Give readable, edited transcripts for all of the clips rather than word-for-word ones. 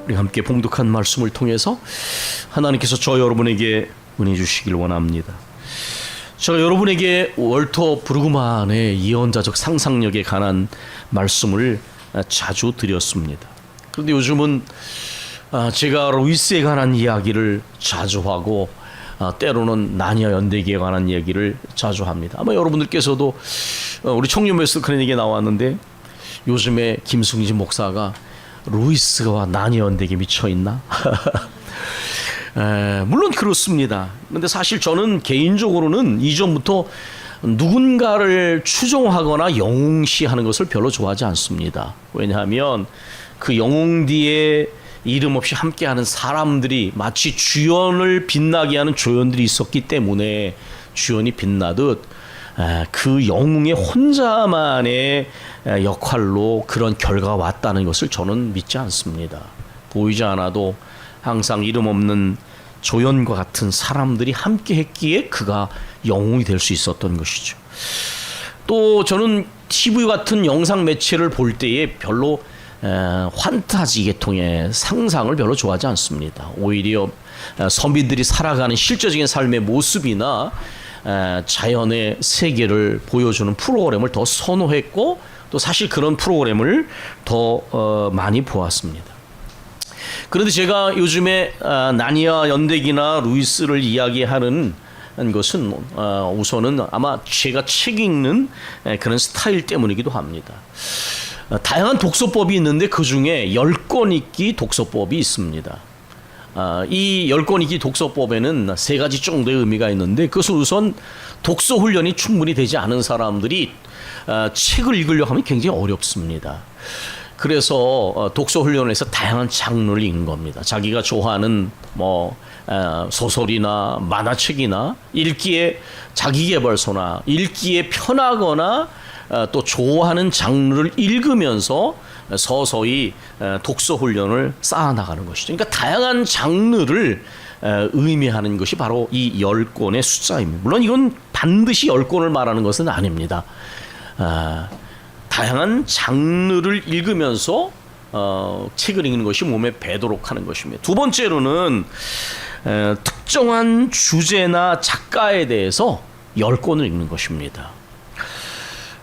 우리 함께 봉독한 말씀을 통해서 하나님께서 저 여러분에게 은혜 주시길 원합니다. 제가 여러분에게 월터 브루그만의 예언자적 상상력에 관한 말씀을 자주 드렸습니다. 그런데 요즘은 제가 루이스에 관한 이야기를 자주 하고 때로는 나니아 연대기에 관한 얘기를 자주 합니다. 아마 여러분들께서도 우리 청년메스 그런 얘기 나왔는데 요즘에 김승진 목사가 루이스와 나니아 연대기에 미쳐있나? 물론 그렇습니다. 그런데 사실 저는 개인적으로는 이전부터 누군가를 추종하거나 영웅시하는 것을 별로 좋아하지 않습니다. 왜냐하면 그 영웅 뒤에 이름 없이 함께하는 사람들이 마치 주연을 빛나게 하는 조연들이 있었기 때문에 주연이 빛나듯 그 영웅의 혼자만의 역할로 그런 결과가 왔다는 것을 저는 믿지 않습니다. 보이지 않아도 항상 이름 없는 조연과 같은 사람들이 함께 했기에 그가 영웅이 될 수 있었던 것이죠. 또 저는 TV 같은 영상 매체를 볼 때에 별로 환타지 계통의 상상을 별로 좋아하지 않습니다. 오히려 서민들이 살아가는 실제적인 삶의 모습이나 자연의 세계를 보여주는 프로그램을 더 선호했고 또 사실 그런 프로그램을 더 많이 보았습니다. 그런데 제가 요즘에 나니아 연대기나 루이스를 이야기하는 것은 우선은 아마 제가 책 읽는 그런 스타일 때문이기도 합니다. 다양한 독서법이 있는데 그 중에 10권 읽기 독서법이 있습니다. 이 10권 읽기 독서법에는 3가지 정도의 의미가 있는데 그것은 우선 독서 훈련이 충분히 되지 않은 사람들이 책을 읽으려고 하면 굉장히 어렵습니다. 그래서 독서 훈련을 해서 다양한 장르를 읽는 겁니다. 자기가 좋아하는 소설이나 만화책이나 읽기에 자기계발서나 읽기에 편하거나 또 좋아하는 장르를 읽으면서 서서히 독서 훈련을 쌓아나가는 것이죠. 그러니까 다양한 장르를 의미하는 것이 바로 이 10권의 숫자입니다. 물론 이건 반드시 10권을 말하는 것은 아닙니다. 다양한 장르를 읽으면서 책을 읽는 것이 몸에 배도록 하는 것입니다. 두 번째로는 특정한 주제나 작가에 대해서 10권을 읽는 것입니다.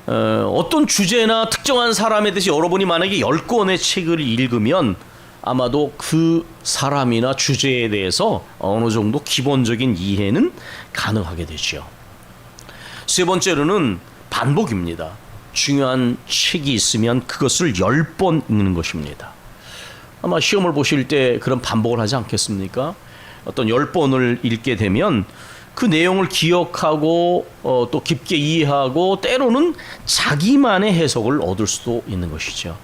어떤 주제나 특정한 사람에 대해서 여러분이 만약에 10권의 책을 읽으면 아마도 그 사람이나 주제에 대해서 어느 정도 기본적인 이해는 가능하게 되죠. 세 번째로는 반복입니다. 중요한 책이 있으면 그것을 10번 읽는 것입니다. 아마 시험을 보실 때 그런 반복을 하지 않겠습니까? 어떤 10번을 읽게 되면 그 내용을 기억하고 또 깊게 이해하고 때로는 자기만의 해석을 얻을 수도 있는 것이죠.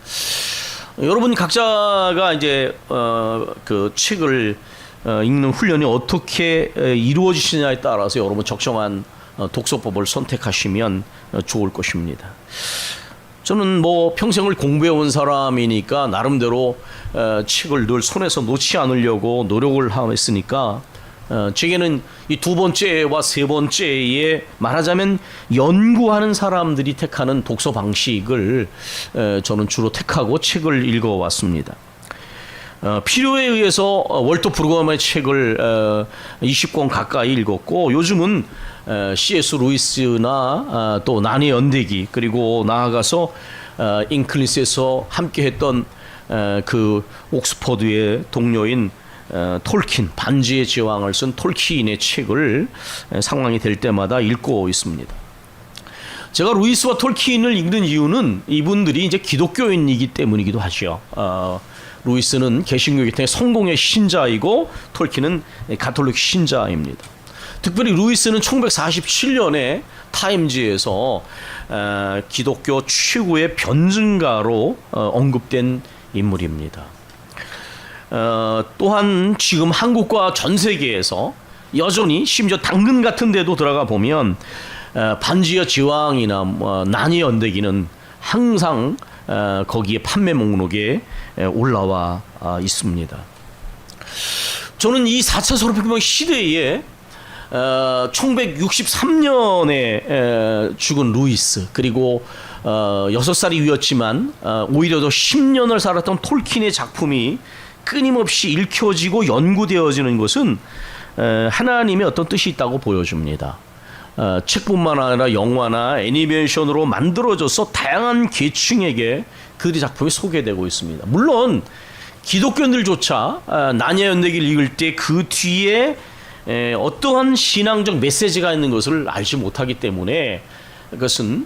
여러분 각자가 이제 그 책을 읽는 훈련이 어떻게 이루어지시냐에 따라서 여러분 적정한 독서법을 선택하시면 좋을 것입니다. 저는 평생을 공부해온 사람이니까 나름대로 책을 늘 손에서 놓지 않으려고 노력을 했으니까 제게는 이 두 번째와 세 번째에 말하자면 연구하는 사람들이 택하는 독서 방식을 저는 주로 택하고 책을 읽어왔습니다. 필요에 의해서 월터 브루그만의 책을 20권 가까이 읽었고 요즘은 C.S. 루이스나 또 나니아 연대기 그리고 나아가서 잉클리스에서 함께했던 그 옥스퍼드의 동료인 톨킨, 반지의 제왕을 쓴 톨킨의 책을 상황이 될 때마다 읽고 있습니다. 제가 루이스와 톨킨을 읽는 이유는 이분들이 이제 기독교인이기 때문이기도 하죠. 루이스는 개신교 계통의 성공의 신자이고 톨킨은 가톨릭 신자입니다. 특별히 루이스는 1947년에 타임즈에서 기독교 최고의 변증가로 언급된 인물입니다. 또한 지금 한국과 전 세계에서 여전히 심지어 당근 같은 데도 들어가 보면 반지의 제왕이나 나니아 연대기는 항상 거기에 판매 목록에 올라와 있습니다. 저는 이 4차 산업혁명 시대에 1963년에 죽은 루이스 그리고 6살이 위였지만 오히려 더 10년을 살았던 톨킨의 작품이 끊임없이 읽혀지고 연구되어지는 것은 하나님의 어떤 뜻이 있다고 보여줍니다. 책뿐만 아니라 영화나 애니메이션으로 만들어져서 다양한 계층에게 그들의 작품이 소개되고 있습니다. 물론 기독교인들조차 나니아 연대기를 읽을 때 그 뒤에 어떠한 신앙적 메시지가 있는 것을 알지 못하기 때문에 그것은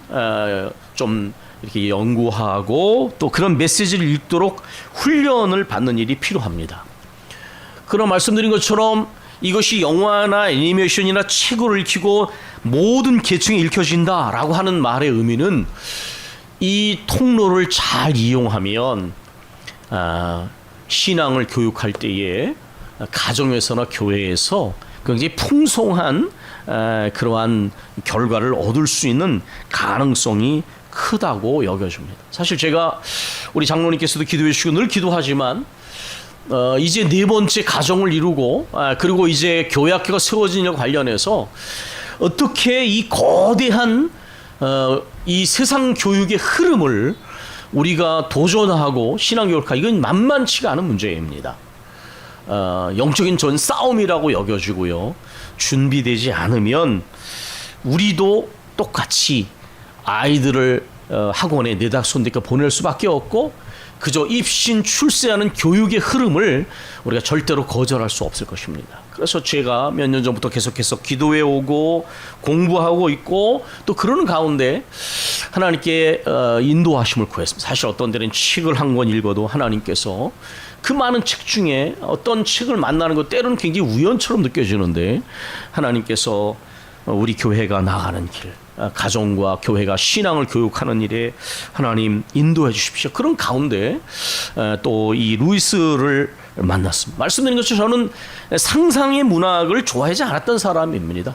좀 이렇게 연구하고 또 그런 메시지를 읽도록 훈련을 받는 일이 필요합니다. 그런 말씀드린 것처럼 이것이 영화나 애니메이션이나 책으로 읽히고 모든 계층에 읽혀진다라고 하는 말의 의미는 이 통로를 잘 이용하면 신앙을 교육할 때에 가정에서나 교회에서 굉장히 풍성한 그러한 결과를 얻을 수 있는 가능성이 크다고 여겨집니다. 사실 제가 우리 장로님께서도 기도해 주시고 늘 기도하지만 이제 4번째 가정을 이루고 그리고 이제 교회 학교가 세워진 일 관련해서 어떻게 이 거대한 이 세상 교육의 흐름을 우리가 도전하고 신앙교육하 이건 만만치가 않은 문제입니다. 영적인 전 싸움이라고 여겨지고요. 준비되지 않으면 우리도 똑같이 아이들을 학원에 내다손대까 보낼 수밖에 없고 그저 입신 출세하는 교육의 흐름을 우리가 절대로 거절할 수 없을 것입니다. 그래서 제가 몇 년 전부터 계속해서 기도해 오고 공부하고 있고 또 그러는 가운데 하나님께 인도하심을 구했습니다. 사실 어떤 데는 책을 한 권 읽어도 하나님께서 그 많은 책 중에 어떤 책을 만나는 것 때로는 굉장히 우연처럼 느껴지는데 하나님께서 우리 교회가 나가는 길, 가정과 교회가 신앙을 교육하는 일에 하나님 인도해 주십시오. 그런 가운데 또 이 루이스를 만났습니다. 말씀드린 것처럼 저는 상상의 문학을 좋아하지 않았던 사람입니다.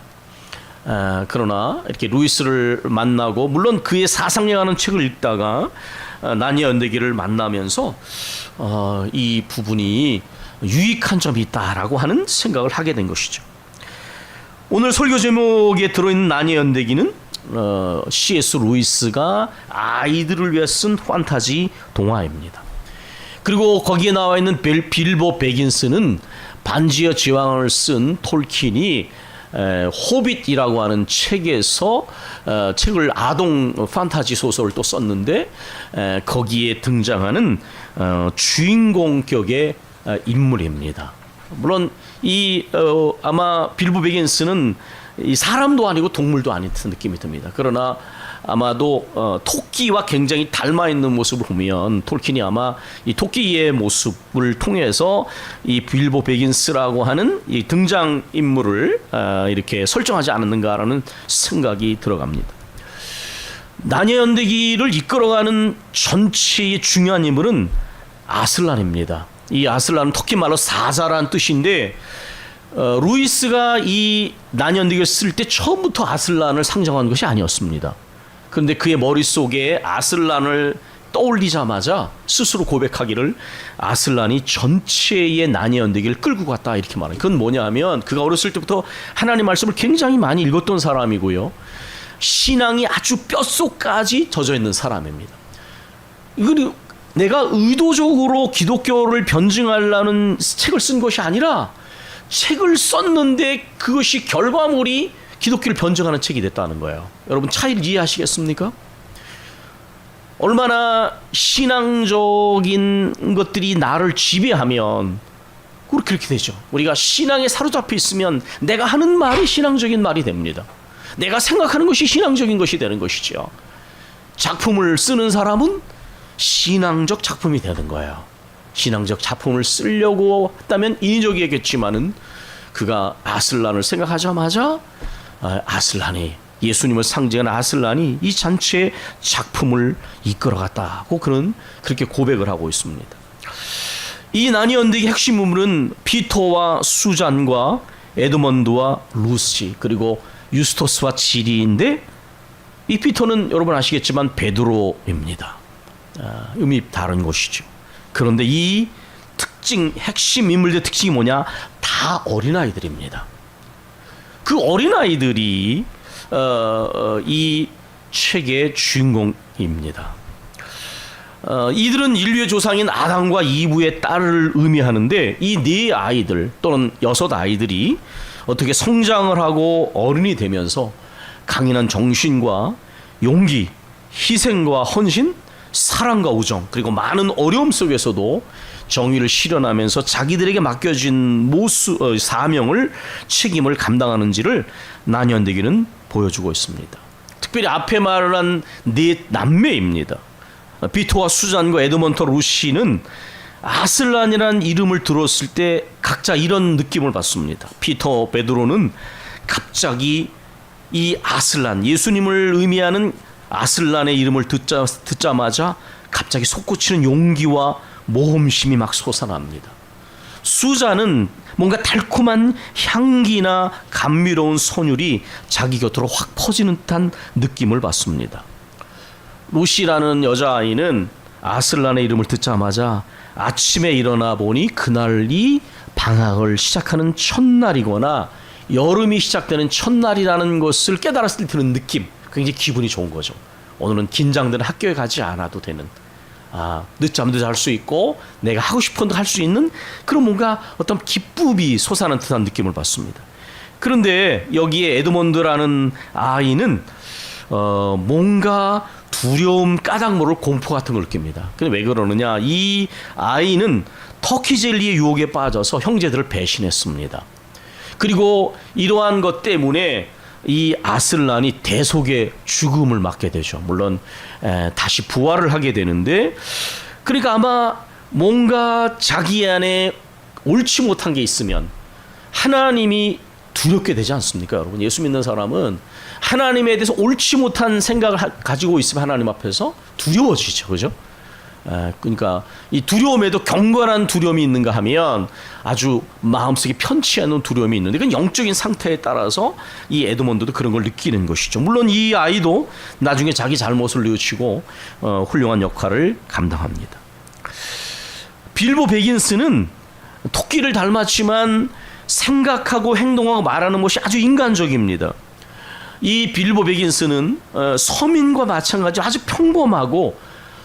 그러나 이렇게 루이스를 만나고 물론 그의 사상력하는 책을 읽다가 나니아 연대기를 만나면서 이 부분이 유익한 점이 있다라고 하는 생각을 하게 된 것이죠. 오늘 설교 제목에 들어있는 나니아 연대기는 C.S. 루이스가 아이들을 위해 쓴 판타지 동화입니다. 그리고 거기에 나와 있는 빌보 베긴스는 반지의 제왕을 쓴 톨킨이 호빗이라고 하는 책에서 책을 아동 판타지 소설을 또 썼는데 거기에 등장하는 주인공격의 인물입니다. 물론 이 아마 빌보 베긴스는 이 사람도 아니고 동물도 아닌 느낌이 듭니다. 그러나 아마도 토끼와 굉장히 닮아 있는 모습을 보면 톨킨이 아마 이 토끼의 모습을 통해서 이 빌보 베긴스라고 하는 이 등장 인물을 이렇게 설정하지 않았는가라는 생각이 들어갑니다. 나니아 연대기를 이끌어가는 전체의 중요한 인물은 아슬란입니다. 이 아슬란은 터키 말로 사자라는 뜻인데 루이스가 이 나니아 연대기를 쓸 때 처음부터 아슬란을 상정한 것이 아니었습니다. 그런데 그의 머릿속에 아슬란을 떠올리자마자 스스로 고백하기를 아슬란이 전체의 나니아 연대기를 끌고 갔다 이렇게 말해요. 그건 뭐냐 하면 그가 어렸을 때부터 하나님 말씀을 굉장히 많이 읽었던 사람이고요. 신앙이 아주 뼛속까지 젖어있는 사람입니다. 이건 내가 의도적으로 기독교를 변증하려는 책을 쓴 것이 아니라 책을 썼는데 그것이 결과물이 기독교를 변증하는 책이 됐다는 거예요. 여러분 차이를 이해하시겠습니까? 얼마나 신앙적인 것들이 나를 지배하면 그렇게 되죠. 우리가 신앙에 사로잡혀 있으면 내가 하는 말이 신앙적인 말이 됩니다. 내가 생각하는 것이 신앙적인 것이 되는 것이죠. 작품을 쓰는 사람은 신앙적 작품이 되는 거예요. 신앙적 작품을 쓰려고 했다면 인위적이겠지만은 그가 아슬란을 생각하자마자 아슬란이 예수님을 상징하는 아슬란이 이 전체의 작품을 이끌어갔다고 그는 그렇게 고백을 하고 있습니다. 이 나니아 연대기의 핵심 인물은 피터와 수잔과 에드먼드와 루시 그리고 유스토스와 지리인데 이 피터는 여러분 아시겠지만 베드로입니다. 의미 다른 것이죠. 그런데 이 특징 핵심 인물들의 특징이 뭐냐? 다 어린아이들입니다. 그 어린아이들이 이 책의 아들입니다. 이들은 인류의 조상인 아담과 이브의 딸을 의미하는데 이 네 아이들 또는 6아이들이 어떻게 성장을 하고 어른이 되면서 강인한 정신과 용기, 희생과 헌신, 사랑과 우정, 그리고 많은 어려움 속에서도 정의를 실현하면서 자기들에게 맡겨진 사명을, 책임을 감당하는지를 난현대기는 보여주고 있습니다. 특별히 앞에 말한 네 남매입니다. 피터와 수잔과 에드먼트 루시는 아슬란이라는 이름을 들었을 때 각자 이런 느낌을 받습니다. 피터 베드로는 갑자기 이 아슬란, 예수님을 의미하는 아슬란의 이름을 듣자마자 갑자기 솟구치는 용기와 모험심이 막 솟아납니다. 수잔은 뭔가 달콤한 향기나 감미로운 선율이 자기 곁으로 확 퍼지는 듯한 느낌을 받습니다. 루시라는 여자아이는 아슬란의 이름을 듣자마자 아침에 일어나 보니 그날이 방학을 시작하는 첫날이거나 여름이 시작되는 첫날이라는 것을 깨달았을 때 드는 느낌, 굉장히 기분이 좋은 거죠. 오늘은 긴장되는 학교에 가지 않아도 되는, 늦잠도 잘 수 있고 내가 하고 싶은 거 할 수 있는 그런 뭔가 어떤 기쁨이 솟아나는 듯한 느낌을 받습니다. 그런데 여기에 에드먼드라는 아이는 뭔가 두려움, 까닭 모를 공포 같은 걸 느낍니다. 근데 왜 그러느냐? 이 아이는 터키 젤리의 유혹에 빠져서 형제들을 배신했습니다. 그리고 이러한 것 때문에 이 아슬란이 대속의 죽음을 맞게 되죠. 물론 다시 부활을 하게 되는데, 그러니까 아마 뭔가 자기 안에 옳지 못한 게 있으면 하나님이 두렵게 되지 않습니까, 여러분? 예수 믿는 사람은 하나님에 대해서 옳지 못한 생각을 가지고 있으면 하나님 앞에서 두려워지죠, 그죠? 그러니까 이 두려움에도 경건한 두려움이 있는가 하면 아주 마음속에 편치 않은 두려움이 있는데, 그건 영적인 상태에 따라서 이 에드먼드도 그런 걸 느끼는 것이죠. 물론 이 아이도 나중에 자기 잘못을 뉘우치고 훌륭한 역할을 감당합니다. 빌보 베긴스는 토끼를 닮았지만 생각하고 행동하고 말하는 것이 아주 인간적입니다. 이 빌보 베긴스는 서민과 마찬가지로 아주 평범하고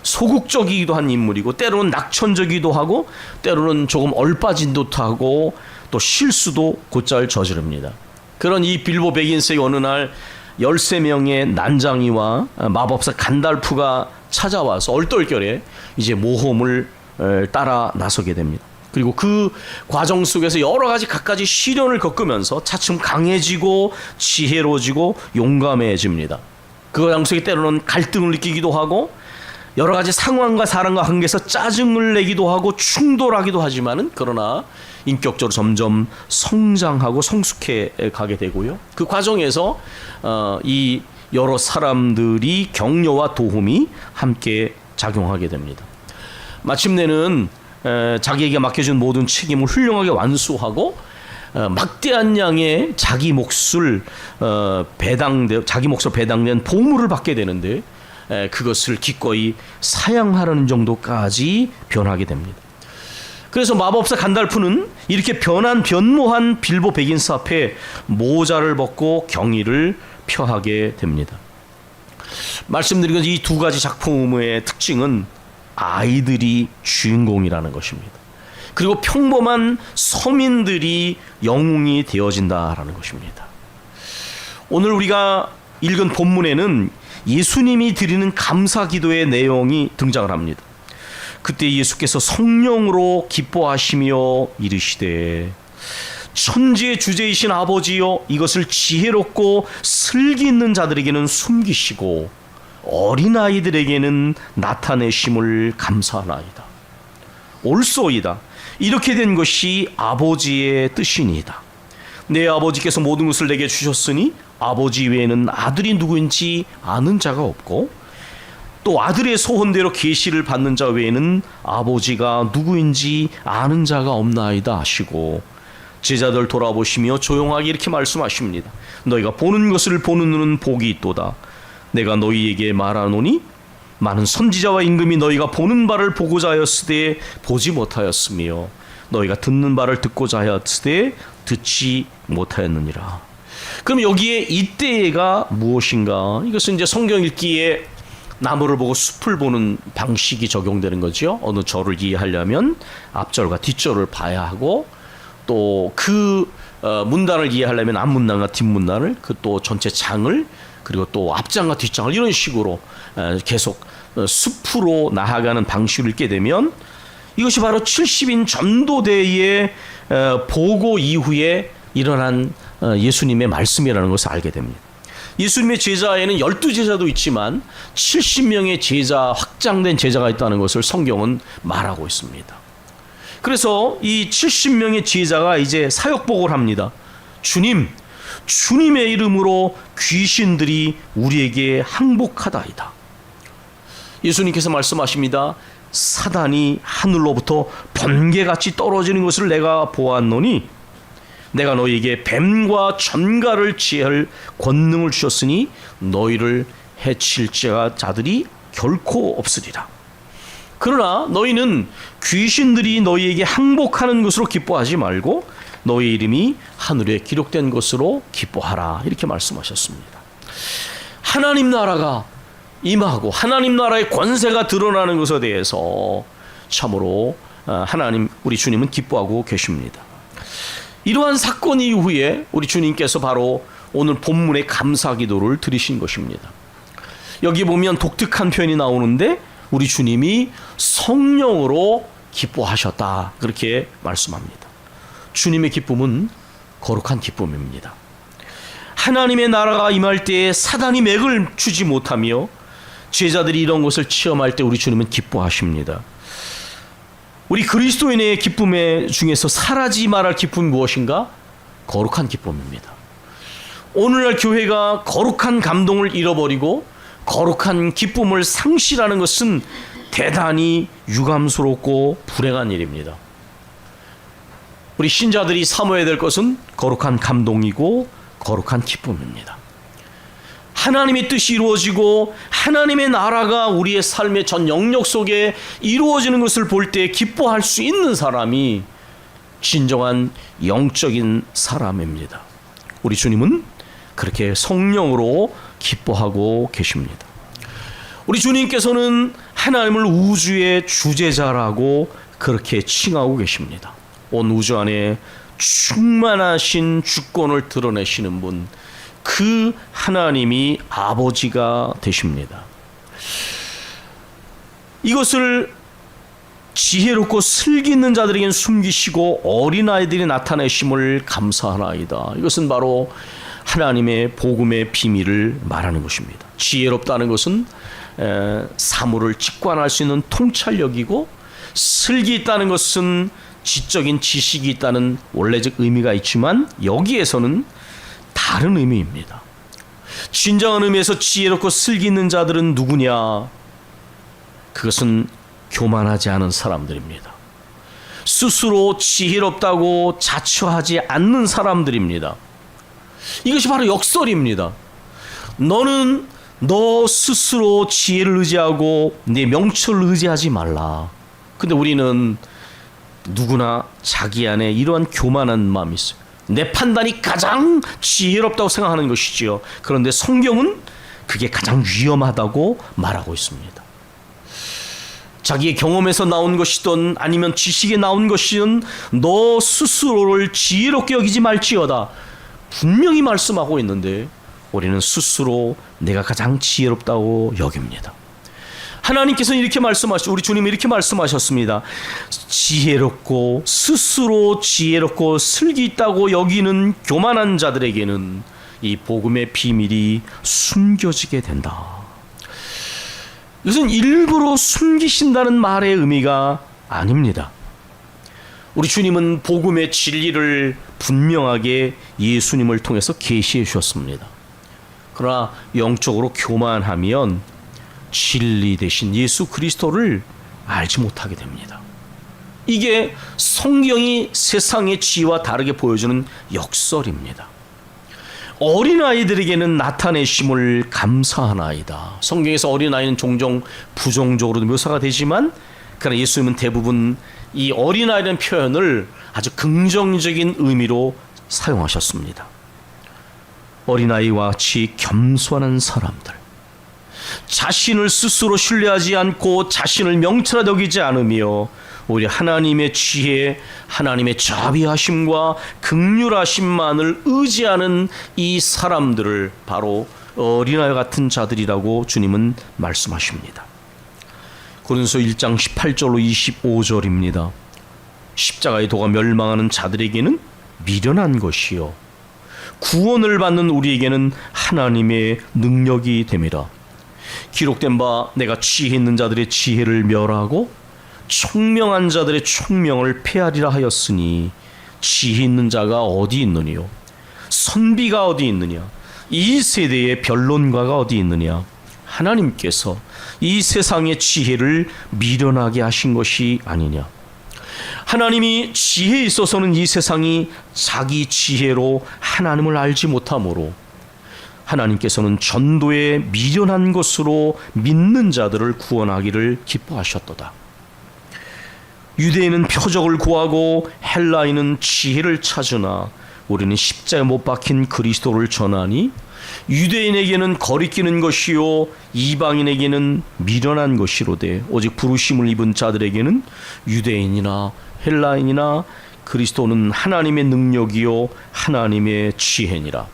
소극적이기도 한 인물이고, 때로는 낙천적이기도 하고, 때로는 조금 얼빠진 듯하고, 또 실수도 곧잘 저지릅니다. 그런 이 빌보 베긴스의 어느 날 13명의 난장이와 마법사 간달프가 찾아와서 얼떨결에 이제 모험을 따라 나서게 됩니다. 그리고 그 과정 속에서 여러 가지 갖가지 시련을 겪으면서 차츰 강해지고 지혜로워지고 용감해집니다. 그 과정 속에 때로는 갈등을 느끼기도 하고, 여러 가지 상황과 사람과 관계에서 짜증을 내기도 하고 충돌하기도 하지만은, 그러나 인격적으로 점점 성장하고 성숙해 가게 되고요. 그 과정에서 이 여러 사람들이 격려와 도움이 함께 작용하게 됩니다. 마침내는 자기에게 맡겨진 모든 책임을 훌륭하게 완수하고 막대한 양의 자기 몫을 배당된 보물을 받게 되는데, 그것을 기꺼이 사양하려는 정도까지 변하게 됩니다. 그래서 마법사 간달프는 이렇게 변모한 빌보 베긴스 앞에 모자를 벗고 경의를 표하게 됩니다. 말씀드린 것, 이 두 가지 작품의 특징은 아이들이 주인공이라는 것입니다. 그리고 평범한 서민들이 영웅이 되어진다라는 것입니다. 오늘 우리가 읽은 본문에는 예수님이 드리는 감사 기도의 내용이 등장을 합니다. 그때 예수께서 성령으로 기뻐하시며 이르시되, 천지의 주제이신 아버지여, 이것을 지혜롭고 슬기 있는 자들에게는 숨기시고 어린아이들에게는 나타내심을 감사하나이다. 옳소이다. 이렇게 된 것이 아버지의 뜻이니이다. 내 아버지께서 모든 것을 내게 주셨으니 아버지 외에는 아들이 누구인지 아는 자가 없고, 또 아들의 소원대로 계시를 받는 자 외에는 아버지가 누구인지 아는 자가 없나이다 하시고, 제자들 돌아보시며 조용하게 이렇게 말씀하십니다. 너희가 보는 것을 보는 눈은 복이 있도다. 내가 너희에게 말하노니 많은 선지자와 임금이 너희가 보는 바를 보고자 하였으되 보지 못하였으며, 너희가 듣는 바를 듣고자 하였으되 듣지 못하였느니라. 그럼 여기에 이때가 무엇인가? 이것은 이제 성경 읽기에 나무를 보고 숲을 보는 방식이 적용되는 거죠. 어느 절을 이해하려면 앞절과 뒷절을 봐야 하고, 또 그 문단을 이해하려면 앞문단과 뒷문단을, 그 또 전체 장을, 그리고 또 앞장과 뒷장을 이런 식으로 계속 숲으로 나아가는 방식을 읽게 되면, 이것이 바로 70인 전도대의 보고 이후에 일어난 예수님의 말씀이라는 것을 알게 됩니다. 예수님의 제자에는 12제자도 있지만 70명의 제자, 확장된 제자가 있다는 것을 성경은 말하고 있습니다. 그래서 이 70명의 제자가 이제 사역복을 합니다. 주님의 이름으로 귀신들이 우리에게 항복하다이다. 예수님께서 말씀하십니다. 사단이 하늘로부터 번개같이 떨어지는 것을 내가 보았노니 내가 너희에게 뱀과 전갈을 취할 권능을 주셨으니 너희를 해칠 자들이 결코 없으리라. 그러나 너희는 귀신들이 너희에게 항복하는 것으로 기뻐하지 말고 너희 이름이 하늘에 기록된 것으로 기뻐하라. 이렇게 말씀하셨습니다. 하나님 나라가 임하고 하나님 나라의 권세가 드러나는 것에 대해서 참으로 하나님, 우리 주님은 기뻐하고 계십니다. 이러한 사건 이후에 우리 주님께서 바로 오늘 본문의 감사 기도를 드리신 것입니다. 여기 보면 독특한 표현이 나오는데 우리 주님이 성령으로 기뻐하셨다, 그렇게 말씀합니다. 주님의 기쁨은 거룩한 기쁨입니다. 하나님의 나라가 임할 때에 사단이 맥을 추지 못하며 제자들이 이런 것을 체험할 때 우리 주님은 기뻐하십니다. 우리 그리스도인의 기쁨 중에서 사라지지 말할 기쁨이 무엇인가? 거룩한 기쁨입니다. 오늘날 교회가 거룩한 감동을 잃어버리고 거룩한 기쁨을 상실하는 것은 대단히 유감스럽고 불행한 일입니다. 우리 신자들이 사모해야 될 것은 거룩한 감동이고 거룩한 기쁨입니다. 하나님의 뜻이 이루어지고 하나님의 나라가 우리의 삶의 전 영역 속에 이루어지는 것을 볼 때 기뻐할 수 있는 사람이 진정한 영적인 사람입니다. 우리 주님은 그렇게 성령으로 기뻐하고 계십니다. 우리 주님께서는 하나님을 우주의 주재자라고 그렇게 칭하고 계십니다. 온 우주 안에 충만하신 주권을 드러내시는 분, 그 하나님이 아버지가 되십니다. 이것을 지혜롭고 슬기 있는 자들에게는 숨기시고 어린아이들이 나타내심을 감사하나이다. 이것은 바로 하나님의 복음의 비밀을 말하는 것입니다. 지혜롭다는 것은 사물을 직관할 수 있는 통찰력이고, 슬기 있다는 것은 지적인 지식이 있다는 원래적 의미가 있지만 여기에서는 다른 의미입니다. 진정한 의미에서 지혜롭고 슬기 있는 자들은 누구냐? 그것은 교만하지 않은 사람들입니다. 스스로 지혜롭다고 자처하지 않는 사람들입니다. 이것이 바로 역설입니다. 너는 너 스스로 지혜를 의지하고 네 명철을 의지하지 말라. 근데 우리는 누구나 자기 안에 이러한 교만한 마음이 있어요. 내 판단이 가장 지혜롭다고 생각하는 것이지요. 그런데 성경은 그게 가장 위험하다고 말하고 있습니다. 자기의 경험에서 나온 것이든 아니면 지식에 나온 것이든 너 스스로를 지혜롭게 여기지 말지어다, 분명히 말씀하고 있는데 우리는 스스로 내가 가장 지혜롭다고 여깁니다. 하나님께서는 이렇게 말씀하셨고, 우리 주님이 이렇게 말씀하셨습니다. 지혜롭고 스스로 지혜롭고 슬기 있다고 여기는 교만한 자들에게는 이 복음의 비밀이 숨겨지게 된다. 이것은 일부러 숨기신다는 말의 의미가 아닙니다. 우리 주님은 복음의 진리를 분명하게 예수님을 통해서 계시해 주셨습니다. 그러나 영적으로 교만하면 진리 대신 예수 그리스도를 알지 못하게 됩니다. 이게 성경이 세상의 지혜와 다르게 보여주는 역설입니다. 어린아이들에게는 나타내심을 감사하나이다. 성경에서 어린아이는 종종 부정적으로도 묘사가 되지만, 그러나 예수님은 대부분 이 어린아이라는 표현을 아주 긍정적인 의미로 사용하셨습니다. 어린아이와 같이 겸손한 사람들, 자신을 스스로 신뢰하지 않고 자신을 명철하게 여기지 않으며 오히려 하나님의 지혜, 하나님의 자비하심과 긍휼하심만을 의지하는 이 사람들을 바로 어린아이 같은 자들이라고 주님은 말씀하십니다. 고린도서 1장 18절로 25절입니다. 십자가의 도가 멸망하는 자들에게는 미련한 것이요 구원을 받는 우리에게는 하나님의 능력이 됨이라. 기록된 바 내가 지혜 있는 자들의 지혜를 멸하고 총명한 자들의 총명을 폐하리라 하였으니 지혜 있는 자가 어디 있느니요 선비가 어디 있느냐 이 세대의 변론가가 어디 있느냐 하나님께서 이 세상의 지혜를 미련하게 하신 것이 아니냐. 하나님이 지혜에 있어서는 이 세상이 자기 지혜로 하나님을 알지 못하므로 하나님께서는 전도에 미련한 것으로 믿는 자들을 구원하기를 기뻐하셨도다. 유대인은 표적을 구하고 헬라인은 지혜를 찾으나 우리는 십자가에 못 박힌 그리스도를 전하니 유대인에게는 거리끼는 것이요 이방인에게는 미련한 것이로되 오직 부르심을 입은 자들에게는 유대인이나 헬라인이나 그리스도는 하나님의 능력이요 하나님의 지혜니라.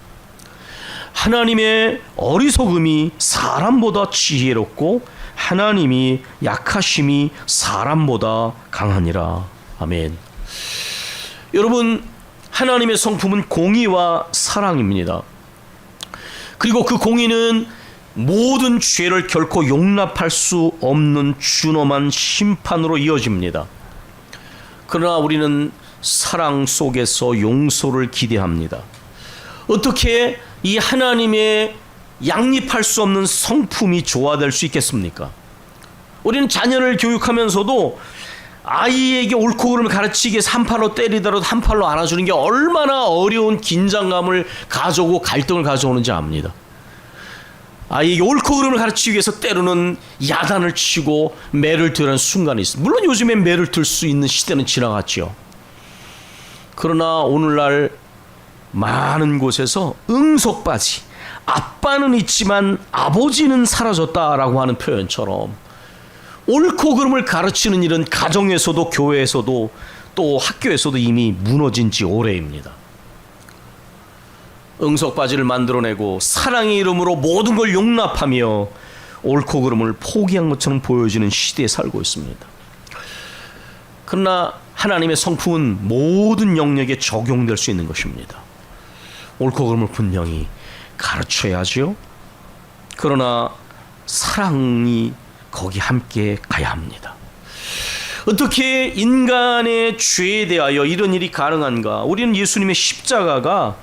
하나님의 어리석음이 사람보다 지혜롭고 하나님이 약하심이 사람보다 강하니라. 아멘. 여러분, 하나님의 성품은 공의와 사랑입니다. 그리고 그 공의는 모든 죄를 결코 용납할 수 없는 준엄한 심판으로 이어집니다. 그러나 우리는 사랑 속에서 용서를 기대합니다. 어떻게 이 하나님의 양립할 수 없는 성품이 조화될 수 있겠습니까? 우리는 자녀를 교육하면서도 아이에게 옳고 그름을 가르치기 위해서 한 팔로 때리더라도 한 팔로 안아주는 게 얼마나 어려운 긴장감을 가져오고 갈등을 가져오는지 압니다. 아이에게 옳고 그름을 가르치기 위해서 때로는 야단을 치고 매를 들는 순간이 있습니다. 물론 요즘엔 매를 들 수 있는 시대는 지나갔죠. 그러나 오늘날 많은 곳에서 응석바지, 아빠는 있지만 아버지는 사라졌다라고 하는 표현처럼 옳고 그름을 가르치는 일은 가정에서도 교회에서도 또 학교에서도 이미 무너진 지 오래입니다. 응석바지를 만들어내고 사랑의 이름으로 모든 걸 용납하며 옳고 그름을 포기한 것처럼 보여지는 시대에 살고 있습니다. 그러나 하나님의 성품은 모든 영역에 적용될 수 있는 것입니다. 옳고 그름을 분명히 가르쳐야지요. 그러나 사랑이 거기 함께 가야 합니다. 어떻게 인간의 죄에 대하여 이런 일이 가능한가? 우리는 예수님의 십자가가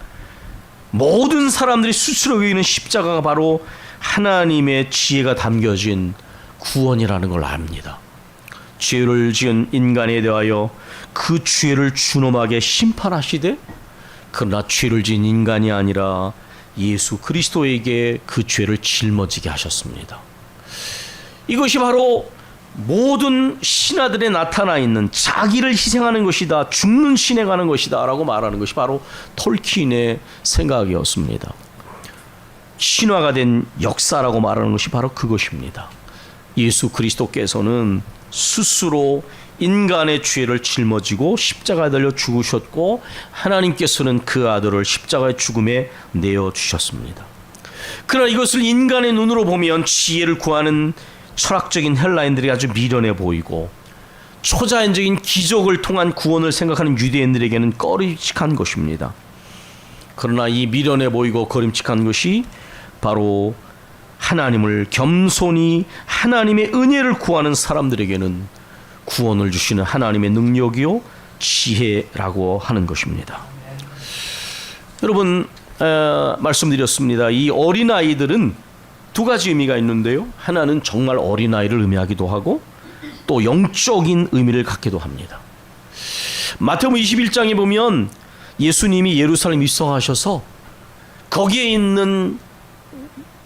모든 사람들이 수치로 여기는 십자가가 바로 하나님의 지혜가 담겨진 구원이라는 걸 압니다. 죄를 지은 인간에 대하여 그 죄를 준엄하게 심판하시되 그러나 죄를 지은 인간이 아니라 예수 그리스도에게 그 죄를 짊어지게 하셨습니다. 이것이 바로 모든 신하들에 나타나 있는 자기를 희생하는 것이다, 죽는 신에 가는 것이다 라고 말하는 것이 바로 톨킨의 생각이었습니다. 신화가 된 역사라고 말하는 것이 바로 그것입니다. 예수 그리스도께서는 스스로 인간의 죄를 짊어지고 십자가에 달려 죽으셨고 하나님께서는 그 아들을 십자가의 죽음에 내어주셨습니다. 그러나 이것을 인간의 눈으로 보면 지혜를 구하는 철학적인 헬라인들이 아주 미련해 보이고 초자연적인 기적을 통한 구원을 생각하는 유대인들에게는 꺼림칙한 것입니다. 그러나 이 미련해 보이고 거림칙한 것이 바로 하나님을 겸손히 하나님의 은혜를 구하는 사람들에게는 구원을 주시는 하나님의 능력이요 지혜라고 하는 것입니다. 여러분, 말씀드렸습니다. 이 어린아이들은 두 가지 의미가 있는데요. 하나는 정말 어린아이를 의미하기도 하고 또 영적인 의미를 갖기도 합니다. 마태복음 21장에 보면 예수님이 예루살렘 입성하셔서 거기에 있는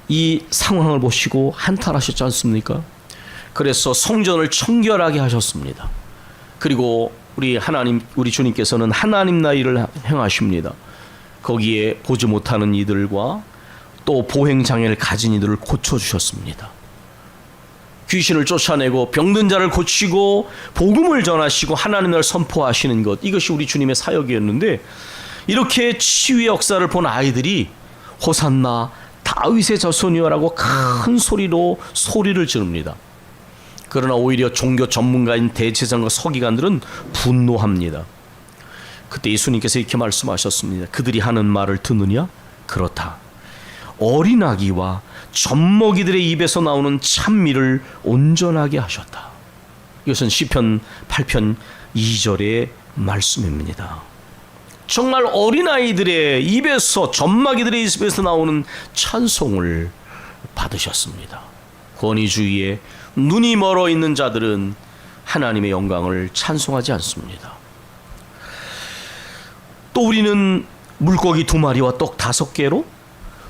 이 상황을 보시고 한탄하셨지 않습니까? 그래서 성전을 청결하게 하셨습니다. 그리고 우리 주님께서는 하나님 나라를 행하십니다. 거기에 보지 못하는 이들과 또 보행장애를 가진 이들을 고쳐주셨습니다. 귀신을 쫓아내고 병든 자를 고치고 복음을 전하시고 하나님의 나라를 선포하시는 것, 이것이 우리 주님의 사역이었는데, 이렇게 치유의 역사를 본 아이들이 호산나 다윗의 자손이여라고 큰 소리로 소리를 지릅니다. 그러나 오히려 종교 전문가인 대제사장과 서기관들은 분노합니다. 그때 예수님께서 이렇게 말씀하셨습니다. 그들이 하는 말을 듣느냐? 그렇다. 어린아기와 젖먹이들의 입에서 나오는 찬미를 온전하게 하셨다. 이것은 시편 8편 2절의 말씀입니다. 정말 어린아이들의 입에서, 젖먹이들의 입에서 나오는 찬송을 받으셨습니다. 권위주의에 눈이 멀어 있는 자들은 하나님의 영광을 찬송하지 않습니다. 또 우리는 물고기 2마리와 떡 5개로,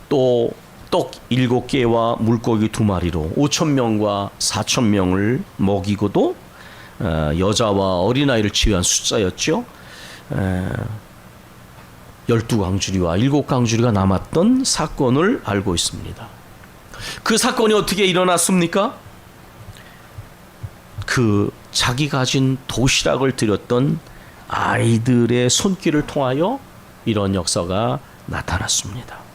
또 떡 7개와 물고기 2마리로 5,000명과 4,000명을 먹이고도 여자와 어린아이를 치유한 숫자였죠. 12강주리와 7강주리가 남았던 사건을 알고 있습니다. 그 사건이 어떻게 일어났습니까? 그 자기 가진 도시락을 드렸던 아이들의 손길을 통하여 이런 역사가 나타났습니다.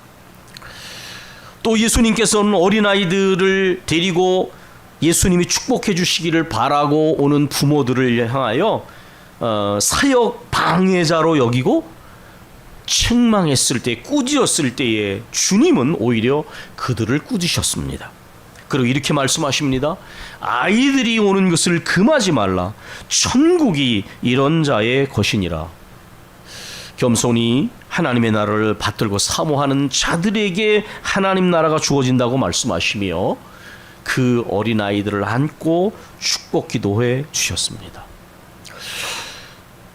또 예수님께서는 어린아이들을 데리고 예수님이 축복해 주시기를 바라고 오는 부모들을 향하여 사역 방해자로 여기고 책망했을 때, 꾸짖었을 때에 주님은 오히려 그들을 꾸짖으셨습니다. 그리고 이렇게 말씀하십니다. 아이들이 오는 것을 금하지 말라. 천국이 이런 자의 것이니라. 겸손히 하나님의 나라를 받들고 사모하는 자들에게 하나님 나라가 주어진다고 말씀하시며 그 어린아이들을 안고 축복 기도해 주셨습니다.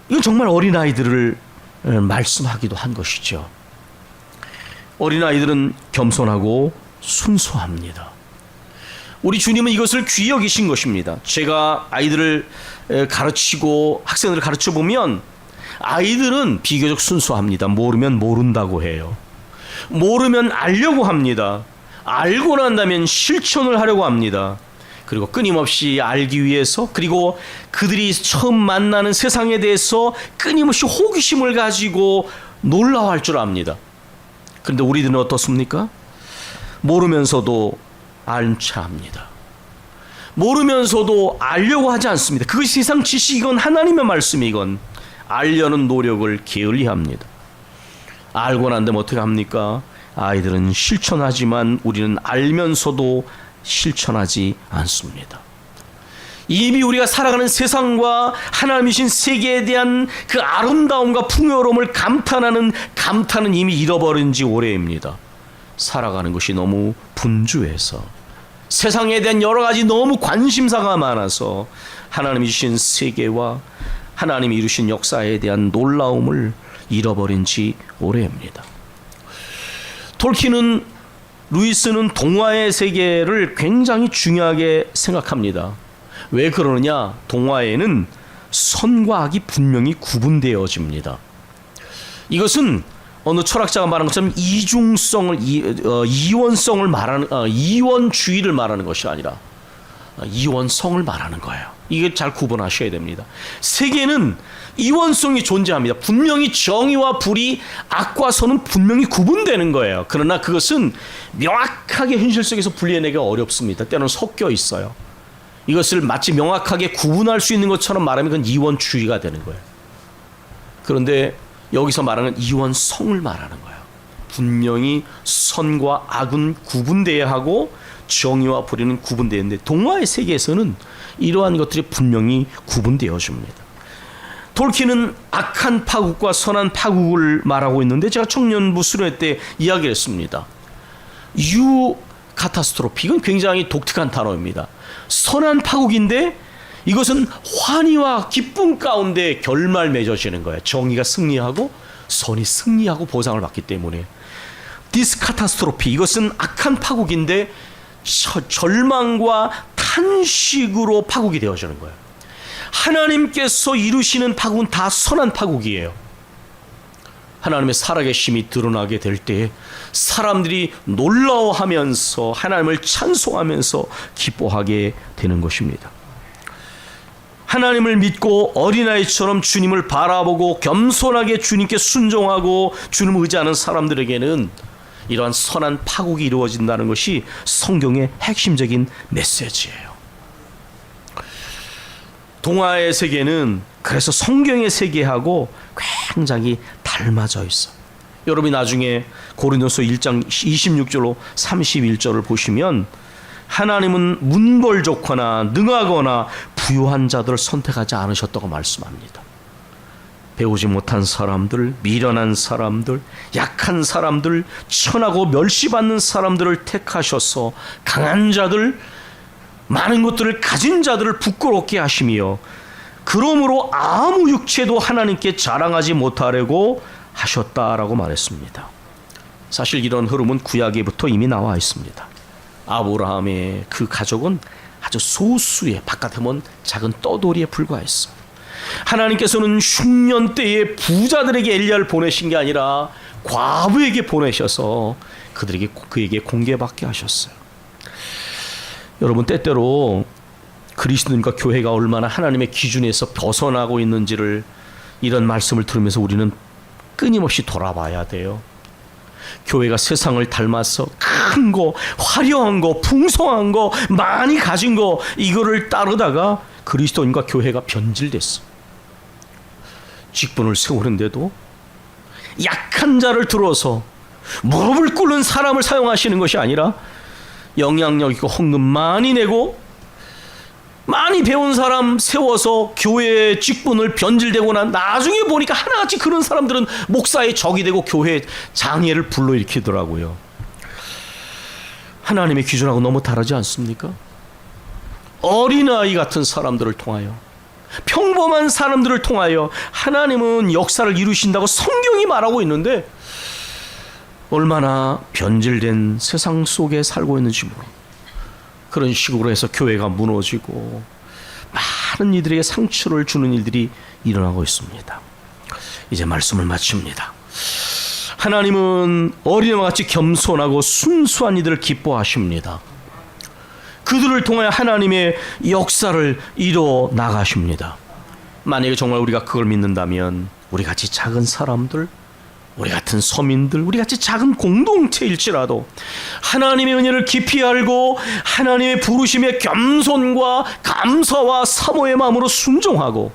이건 정말 어린아이들을 말씀하기도 한 것이죠. 어린아이들은 겸손하고 순수합니다. 우리 주님은 이것을 귀히 여기신 것입니다. 제가 아이들을 가르치고 학생들을 가르쳐 보면 아이들은 비교적 순수합니다. 모르면 모른다고 해요. 모르면 알려고 합니다. 알고 난다면 실천을 하려고 합니다. 그리고 끊임없이 알기 위해서, 그리고 그들이 처음 만나는 세상에 대해서 끊임없이 호기심을 가지고 놀라워할 줄 압니다. 그런데 우리들은 어떻습니까? 모르면서도 안차합니다. 모르면서도 알려고 하지 않습니다. 그것이 세상 지식이건 하나님의 말씀이건 알려는 노력을 게을리합니다. 알고 난 다음에 어떻게 합니까? 아이들은 실천하지만 우리는 알면서도 실천하지 않습니다. 이미 우리가 살아가는 세상과 하나님이신 세계에 대한 그 아름다움과 풍요로움을 감탄은 이미 잃어버린 지 오래입니다. 살아가는 것이 너무 분주해서, 세상에 대한 여러 가지 너무 관심사가 많아서 하나님이 주신 세계와 하나님이 이루신 역사에 대한 놀라움을 잃어버린 지 오래입니다. 루이스는 동화의 세계를 굉장히 중요하게 생각합니다. 왜 그러느냐? 동화에는 선과 악이 분명히 구분되어집니다. 이것은 어느 철학자가 말한 것처럼 이원성을 말하는, 이원주의를 말하는 것이 아니라 이원성을 말하는 거예요. 이게 잘 구분하셔야 됩니다. 세계는 이원성이 존재합니다. 분명히 정의와 불의, 악과 선은 분명히 구분되는 거예요. 그러나 그것은 명확하게 현실 속에서 분리해내기가 어렵습니다. 때로는 섞여 있어요. 이것을 마치 명확하게 구분할 수 있는 것처럼 말하면 그건 이원주의가 되는 거예요. 그런데 여기서 말하는 이원성을 말하는 거예요. 분명히 선과 악은 구분되어야 하고 정의와 불의는 구분되는데, 동화의 세계에서는 이러한 것들이 분명히 구분되어집니다. 톨킨은 악한 파국과 선한 파국을 말하고 있는데, 제가 청년부 수련회 때 이야기를 했습니다. 카타스트로피, 이건 굉장히 독특한 단어입니다. 선한 파국인데 이것은 환희와 기쁨 가운데 결말 맺어지는 거예요. 정의가 승리하고 선이 승리하고 보상을 받기 때문에. 디스카타스트로피, 이것은 악한 파국인데 절망과 탄식으로 파국이 되어지는 거예요. 하나님께서 이루시는 파국은 다 선한 파국이에요. 하나님의 살아계심이 드러나게 될 때 사람들이 놀라워하면서 하나님을 찬송하면서 기뻐하게 되는 것입니다. 하나님을 믿고 어린아이처럼 주님을 바라보고 겸손하게 주님께 순종하고 주님을 의지하는 사람들에게는 이러한 선한 파국이 이루어진다는 것이 성경의 핵심적인 메시지예요. 동화의 세계는 그래서 성경의 세계하고 굉장히 닮아져 있어. 여러분이 나중에 고린도서 1장 26절로 31절을 보시면 하나님은 문벌 좋거나 능하거나 부유한 자들을 선택하지 않으셨다고 말씀합니다. 배우지 못한 사람들, 미련한 사람들, 약한 사람들, 천하고 멸시받는 사람들을 택하셔서 강한 자들, 많은 것들을 가진 자들을 부끄럽게 하시며 그러므로 아무 육체도 하나님께 자랑하지 못하려고 하셨다라고 말했습니다. 사실 이런 흐름은 구약에부터 이미 나와 있습니다. 아브라함의 그 가족은 아주 소수의 바깥에 보면 작은 떠돌이에 불과했어. 하나님께서는 흉년 때에 부자들에게 엘리야를 보내신 게 아니라 과부에게 보내셔서 그에게 공개받게 하셨어요. 여러분, 때때로 그리스도인과 교회가 얼마나 하나님의 기준에서 벗어나고 있는지를 이런 말씀을 들으면서 우리는 끊임없이 돌아봐야 돼요. 교회가 세상을 닮아서 큰 거, 화려한 거, 풍성한 거, 많이 가진 거 이거를 따르다가 그리스도인과 교회가 변질됐어. 직분을 세우는데도 약한 자를 들어서 무릎을 꿇는 사람을 사용하시는 것이 아니라 영향력 있고 헌금 많이 내고 많이 배운 사람 세워서 교회의 직분을 변질되고 난 나중에 보니까 하나같이 그런 사람들은 목사의 적이 되고 교회의 장애를 불러일으키더라고요. 하나님의 기준하고 너무 다르지 않습니까? 어린아이 같은 사람들을 통하여, 평범한 사람들을 통하여 하나님은 역사를 이루신다고 성경이 말하고 있는데 얼마나 변질된 세상 속에 살고 있는지 모릅니다. 그런 식으로 해서 교회가 무너지고 많은 이들에게 상처를 주는 일들이 일어나고 있습니다. 이제 말씀을 마칩니다. 하나님은 어린이와 같이 겸손하고 순수한 이들을 기뻐하십니다. 그들을 통하여 하나님의 역사를 이루어 나가십니다. 만약에 정말 우리가 그걸 믿는다면 우리 같이 작은 사람들, 우리 같은 서민들, 우리 같이 작은 공동체일지라도 하나님의 은혜를 깊이 알고 하나님의 부르심에 겸손과 감사와 사모의 마음으로 순종하고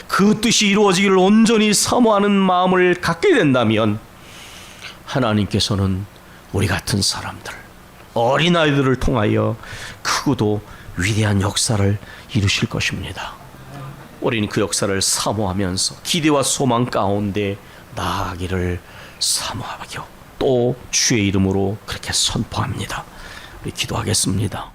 그 뜻이 이루어지기를 온전히 사모하는 마음을 갖게 된다면 하나님께서는 우리 같은 사람들, 어린아이들을 통하여 크고도 위대한 역사를 이루실 것입니다. 우리는 그 역사를 사모하면서 기대와 소망 가운데 나아가기를 사모하며 또 주의 이름으로 그렇게 선포합니다. 우리 기도하겠습니다.